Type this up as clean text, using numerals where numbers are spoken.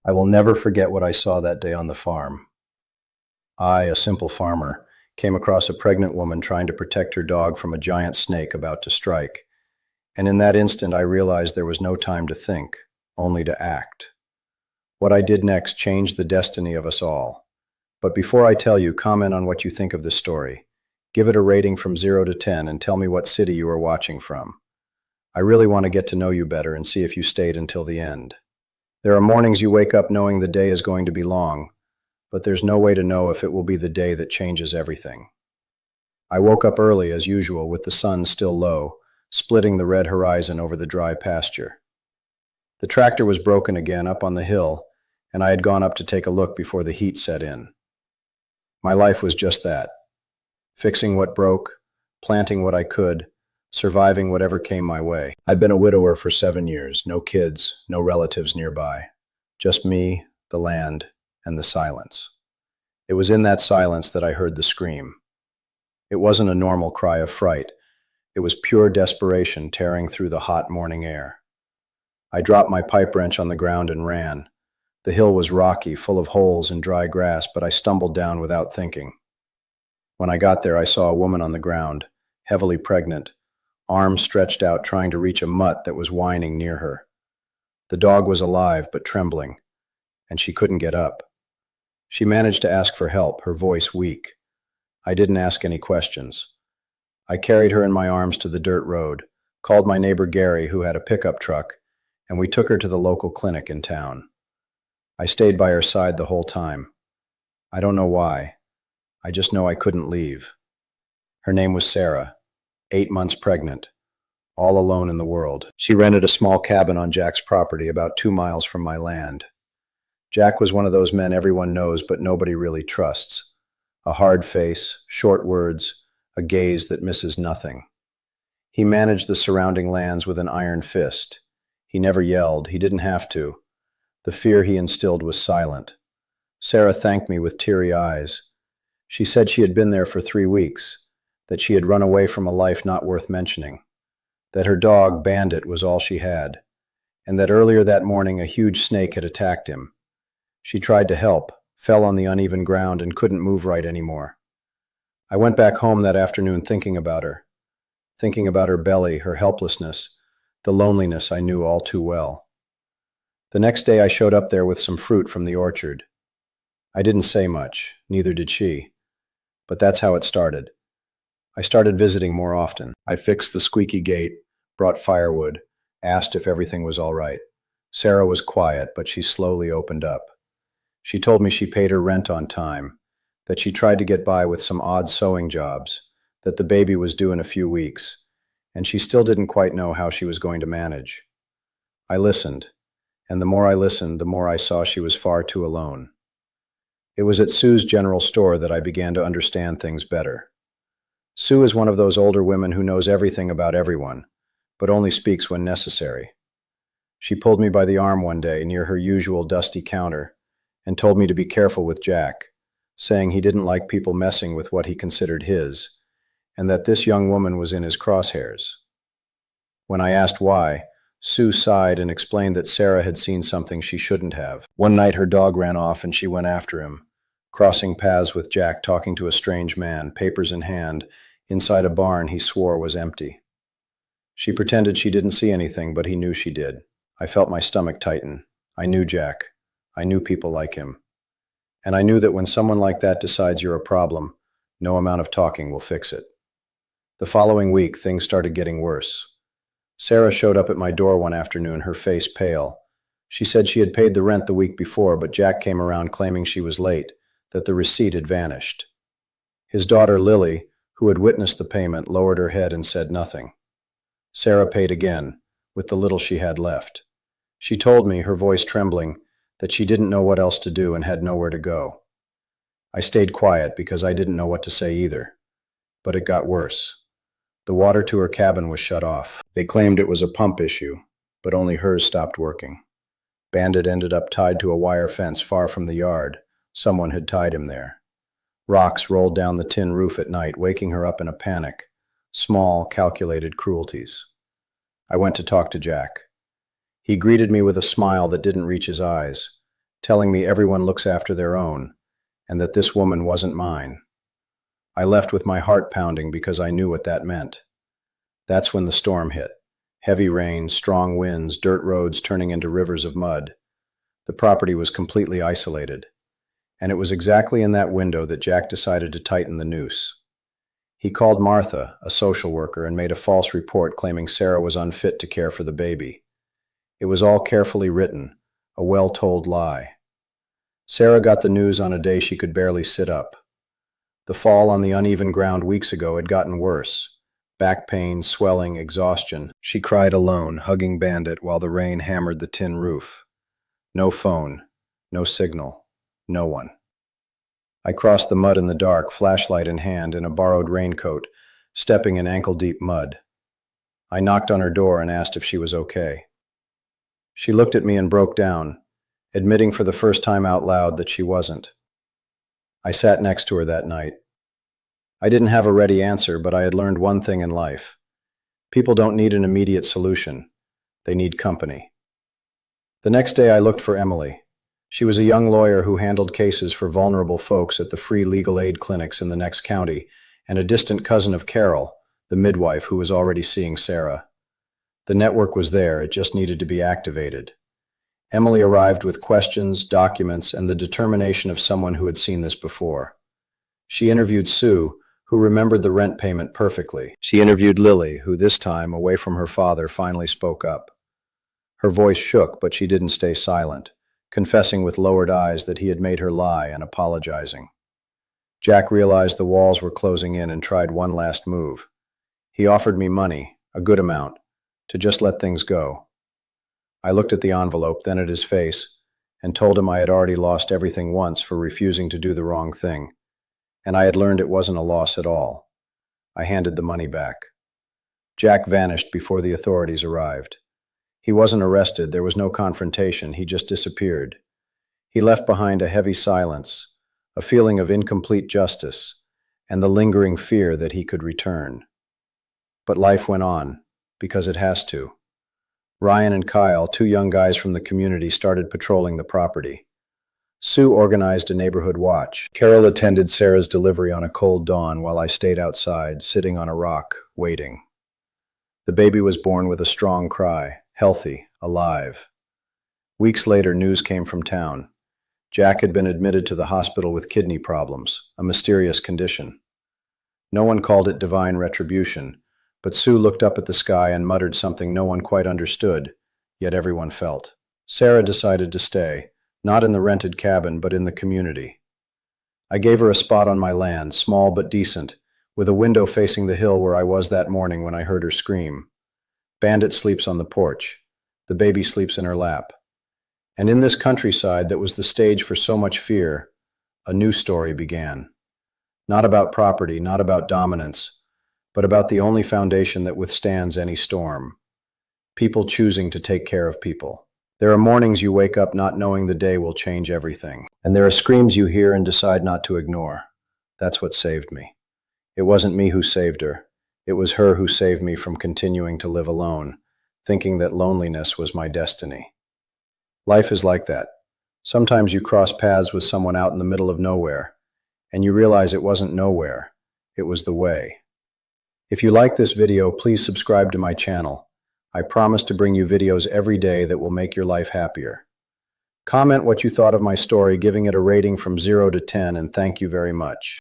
I will never forget what I saw that day on the farm. I, a simple farmer, came across a pregnant woman trying to protect her dog from a giant snake about to strike, and in that instant I realized there was no time to think, only to act. What I did next changed the destiny of us all. But before I tell you, comment on what you think of this story. Give it a rating from 0 to 10 and tell me what city you are watching from. I really want to get to know you better and see if you stayed until the end. There are mornings you wake up knowing the day is going to be long, but there's no way to know if it will be the day that changes everything. I woke up early as usual with the sun still low, splitting the red horizon over the dry pasture. The tractor was broken again up on the hill, and I had gone up to take a look before the heat set in. My life was just that. Fixing what broke, planting what I could, surviving whatever came my way. I'd been a widower for 7 years, no kids, no relatives nearby. Just me, the land, and the silence. It was in that silence that I heard the scream. It wasn't a normal cry of fright. It was pure desperation tearing through the hot morning air. I dropped my pipe wrench on the ground and ran. The hill was rocky, full of holes and dry grass, but I stumbled down without thinking. When I got there, I saw a woman on the ground, heavily pregnant, arms stretched out trying to reach a mutt that was whining near her. The dog was alive but trembling, and she couldn't get up. She managed to ask for help, her voice weak. I didn't ask any questions. I carried her in my arms to the dirt road, called my neighbor Gary, who had a pickup truck, and we took her to the local clinic in town. I stayed by her side the whole time. I don't know why. I just know I couldn't leave. Her name was Sarah, 8 months pregnant, all alone in the world. She rented a small cabin on Jack's property about 2 miles from my land. Jack was one of those men everyone knows but nobody really trusts. A hard face, short words, a gaze that misses nothing. He managed the surrounding lands with an iron fist. He never yelled, he didn't have to. The fear he instilled was silent. Sarah thanked me with teary eyes. She said she had been there for 3 weeks, that she had run away from a life not worth mentioning, that her dog, Bandit, was all she had, and that earlier that morning a huge snake had attacked him. She tried to help, fell on the uneven ground, and couldn't move right anymore. I went back home that afternoon thinking about her belly, her helplessness, the loneliness I knew all too well. The next day I showed up there with some fruit from the orchard. I didn't say much, neither did she, but that's how it started. I started visiting more often. I fixed the squeaky gate, brought firewood, asked if everything was all right. Sarah was quiet, but she slowly opened up. She told me she paid her rent on time, that she tried to get by with some odd sewing jobs, that the baby was due in a few weeks, and she still didn't quite know how she was going to manage. I listened, and the more I listened, the more I saw she was far too alone. It was at Sue's general store that I began to understand things better. Sue is one of those older women who knows everything about everyone, but only speaks when necessary. She pulled me by the arm one day near her usual dusty counter and told me to be careful with Jack, saying he didn't like people messing with what he considered his, and that this young woman was in his crosshairs. When I asked why, Sue sighed and explained that Sarah had seen something she shouldn't have. One night her dog ran off and she went after him, crossing paths with Jack talking to a strange man, papers in hand, inside a barn he swore was empty. She pretended she didn't see anything, but he knew she did. I felt my stomach tighten. I knew Jack. I knew people like him. And I knew that when someone like that decides you're a problem, no amount of talking will fix it. The following week, things started getting worse. Sarah showed up at my door one afternoon, her face pale. She said she had paid the rent the week before, but Jack came around claiming she was late, that the receipt had vanished. His daughter, Lily, who had witnessed the payment, lowered her head and said nothing. Sarah paid again, with the little she had left. She told me, her voice trembling, that she didn't know what else to do and had nowhere to go. I stayed quiet because I didn't know what to say either. But it got worse. The water to her cabin was shut off. They claimed it was a pump issue, but only hers stopped working. Bandit ended up tied to a wire fence far from the yard. Someone had tied him there. Rocks rolled down the tin roof at night, waking her up in a panic. Small, calculated cruelties. I went to talk to Jack. He greeted me with a smile that didn't reach his eyes. telling me everyone looks after their own, and that this woman wasn't mine. I left with my heart pounding because I knew what that meant. That's when the storm hit. Heavy rain, strong winds, dirt roads turning into rivers of mud. The property was completely isolated. And it was exactly in that window that Jack decided to tighten the noose. He called Martha, a social worker, and made a false report claiming Sarah was unfit to care for the baby. It was all carefully written, a well-told lie. Sarah got the news on a day she could barely sit up. The fall on the uneven ground weeks ago had gotten worse. Back pain, swelling, exhaustion. She cried alone, hugging Bandit while the rain hammered the tin roof. No phone, no signal, no one. I crossed the mud in the dark, flashlight in hand, in a borrowed raincoat, stepping in ankle-deep mud. I knocked on her door and asked if she was okay. She looked at me and broke down, admitting for the first time out loud that she wasn't. I sat next to her that night. I didn't have a ready answer, but I had learned one thing in life. People don't need an immediate solution. They need company. The next day I looked for Emily. She was a young lawyer who handled cases for vulnerable folks at the free legal aid clinics in the next county, and a distant cousin of Carol, the midwife who was already seeing Sarah. The network was there, it just needed to be activated. Emily arrived with questions, documents, and the determination of someone who had seen this before. She interviewed Sue, who remembered the rent payment perfectly. She interviewed Lily, who this time, away from her father, finally spoke up. Her voice shook, but she didn't stay silent, confessing with lowered eyes that he had made her lie and apologizing. Jack realized the walls were closing in and tried one last move. He offered me money, a good amount, to just let things go. I looked at the envelope, then at his face, and told him I had already lost everything once for refusing to do the wrong thing. And I had learned it wasn't a loss at all. I handed the money back. Jack vanished before the authorities arrived. He wasn't arrested, there was no confrontation, he just disappeared. He left behind a heavy silence, a feeling of incomplete justice, and the lingering fear that he could return. But life went on, because it has to. Ryan and Kyle, two young guys from the community, started patrolling the property. Sue organized a neighborhood watch. Carol attended Sarah's delivery on a cold dawn while I stayed outside, sitting on a rock, waiting. The baby was born with a strong cry, healthy, alive. Weeks later, news came from town. Jack had been admitted to the hospital with kidney problems, a mysterious condition. No one called it divine retribution, but Sue looked up at the sky and muttered something no one quite understood, yet everyone felt. Sarah decided to stay. Not in the rented cabin, but in the community. I gave her a spot on my land, small but decent, with a window facing the hill where I was that morning when I heard her scream. Bandit sleeps on the porch. The baby sleeps in her lap. And in this countryside that was the stage for so much fear, a new story began. Not about property, not about dominance, but about the only foundation that withstands any storm. People choosing to take care of people. There are mornings you wake up not knowing the day will change everything. And there are screams you hear and decide not to ignore. That's what saved me. It wasn't me who saved her. It was her who saved me from continuing to live alone, thinking that loneliness was my destiny. Life is like that. Sometimes you cross paths with someone out in the middle of nowhere, and you realize it wasn't nowhere. It was the way. If you like this video, please subscribe to my channel. I promise to bring you videos every day that will make your life happier. Comment what you thought of my story, giving it a rating from 0 to 10, and thank you very much.